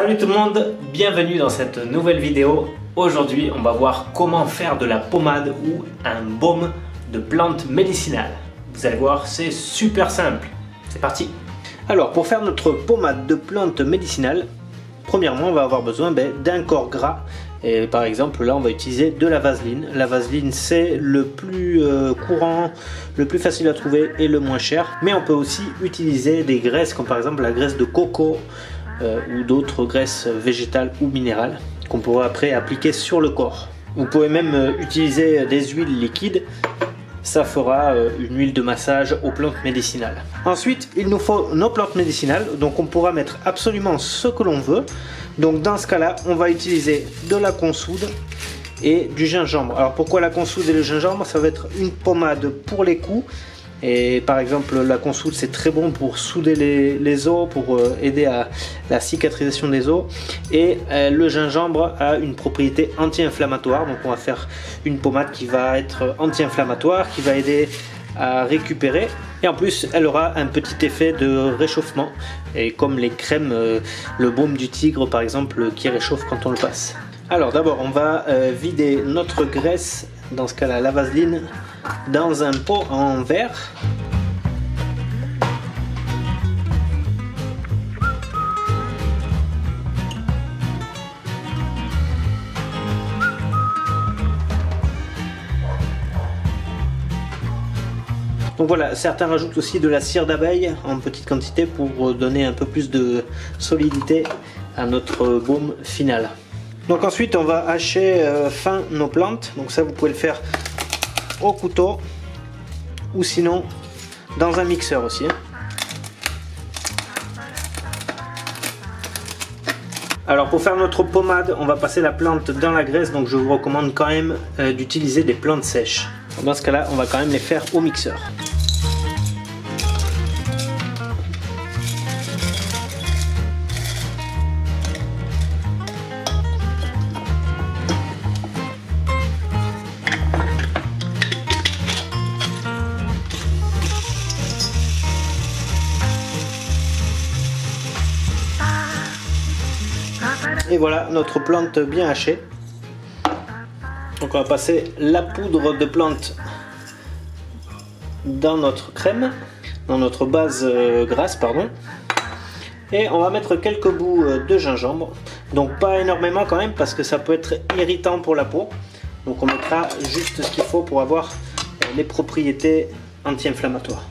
Salut tout le monde, bienvenue dans cette nouvelle vidéo. Aujourd'hui, on va voir comment faire de la pommade ou un baume de plantes médicinales. Vous allez voir, c'est super simple. C'est parti. Alors, pour faire notre pommade de plantes médicinales, premièrement, on va avoir besoin d'un corps gras. Et par exemple, là, on va utiliser de la vaseline. La vaseline, c'est le plus courant, le plus facile à trouver et le moins cher. Mais on peut aussi utiliser des graisses, comme par exemple la graisse de coco, ou d'autres graisses végétales ou minérales qu'on pourra après appliquer sur le corps. Vous pouvez même utiliser des huiles liquides, ça fera une huile de massage aux plantes médicinales. Ensuite, il nous faut nos plantes médicinales, donc on pourra mettre absolument ce que l'on veut. Donc dans ce cas-là, on va utiliser de la consoude et du gingembre. Alors pourquoi la consoude et le gingembre? Ça va être une pommade pour les coups. Et par exemple, la consoude, c'est très bon pour souder les os, pour aider à la cicatrisation des os. Et le gingembre a une propriété anti-inflammatoire. Donc on va faire une pommade qui va être anti-inflammatoire, qui va aider à récupérer. Et en plus, elle aura un petit effet de réchauffement. Et comme les crèmes, le baume du tigre par exemple, qui réchauffe quand on le passe. Alors d'abord, on va vider notre graisse, dans ce cas-là la vaseline, dans un pot en verre. Donc voilà, certains rajoutent aussi de la cire d'abeille en petite quantité pour donner un peu plus de solidité à notre baume final. Donc ensuite on va hacher fin nos plantes, donc ça vous pouvez le faire au couteau ou sinon dans un mixeur aussi. Alors pour faire notre pommade, on va passer la plante dans la graisse, donc je vous recommande quand même d'utiliser des plantes sèches. Dans ce cas-là, on va quand même les faire au mixeur. Et voilà notre plante bien hachée. Donc on va passer la poudre de plante dans notre crème, dans notre base grasse pardon. Et on va mettre quelques bouts de gingembre. Donc pas énormément quand même parce que ça peut être irritant pour la peau. Donc on mettra juste ce qu'il faut pour avoir les propriétés anti-inflammatoires.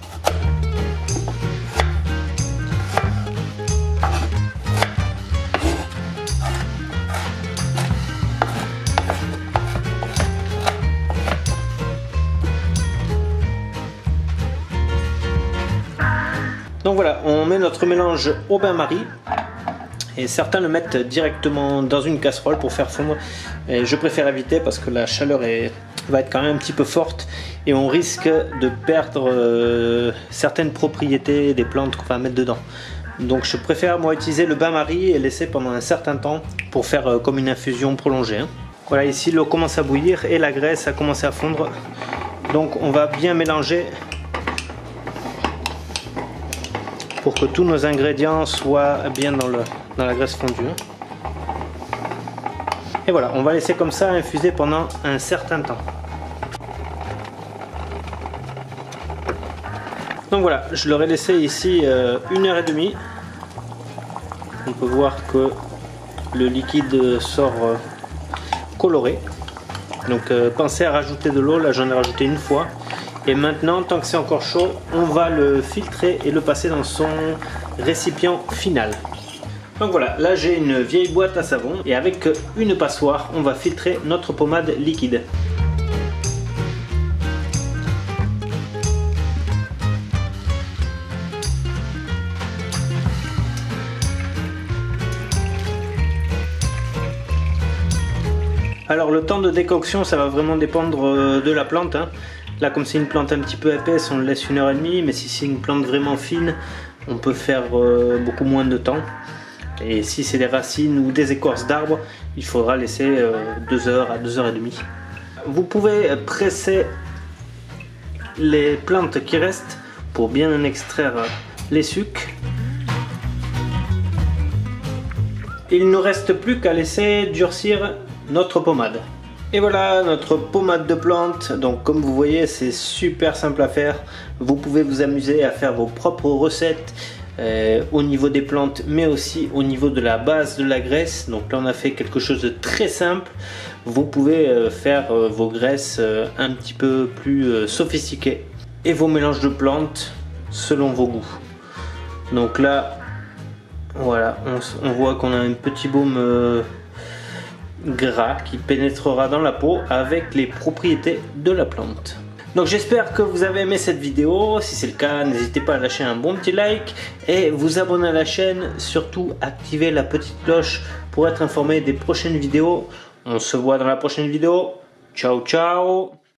Donc voilà, on met notre mélange au bain-marie et certains le mettent directement dans une casserole pour faire fondre. Et je préfère éviter parce que la chaleur va être quand même un petit peu forte et on risque de perdre certaines propriétés des plantes qu'on va mettre dedans. Donc je préfère moi utiliser le bain-marie et laisser pendant un certain temps pour faire comme une infusion prolongée. Voilà, ici l'eau commence à bouillir et la graisse a commencé à fondre. Donc on va bien mélanger pour que tous nos ingrédients soient bien dans la graisse fondue. Et voilà, on va laisser comme ça infuser pendant un certain temps. Donc voilà, je l'aurais laissé ici 1h30. On peut voir que le liquide sort coloré. Donc pensez à rajouter de l'eau, là j'en ai rajouté une fois. Et maintenant, tant que c'est encore chaud, on va le filtrer et le passer dans son récipient final. Donc voilà, là j'ai une vieille boîte à savon et avec une passoire, on va filtrer notre pommade liquide. Alors le temps de décoction, ça va vraiment dépendre de la plante. Là, comme c'est une plante un petit peu épaisse, on le laisse 1h30, mais si c'est une plante vraiment fine, on peut faire beaucoup moins de temps. Et si c'est des racines ou des écorces d'arbres, il faudra laisser 2 heures à 2h30. Vous pouvez presser les plantes qui restent pour bien en extraire les sucs. Il ne nous reste plus qu'à laisser durcir notre pommade. Et voilà notre pommade de plante. Donc comme vous voyez, c'est super simple à faire. Vous pouvez vous amuser à faire vos propres recettes au niveau des plantes, mais aussi au niveau de la base de la graisse. Donc là on a fait quelque chose de très simple. Vous pouvez faire vos graisses un petit peu plus sophistiquées et vos mélanges de plantes selon vos goûts. Donc là voilà, on voit qu'on a un petit baume gras qui pénétrera dans la peau avec les propriétés de la plante. Donc j'espère que vous avez aimé cette vidéo. Si c'est le cas, n'hésitez pas à lâcher un bon petit like et vous abonner à la chaîne. Surtout activez la petite cloche pour être informé des prochaines vidéos. On se voit dans la prochaine vidéo. Ciao ciao.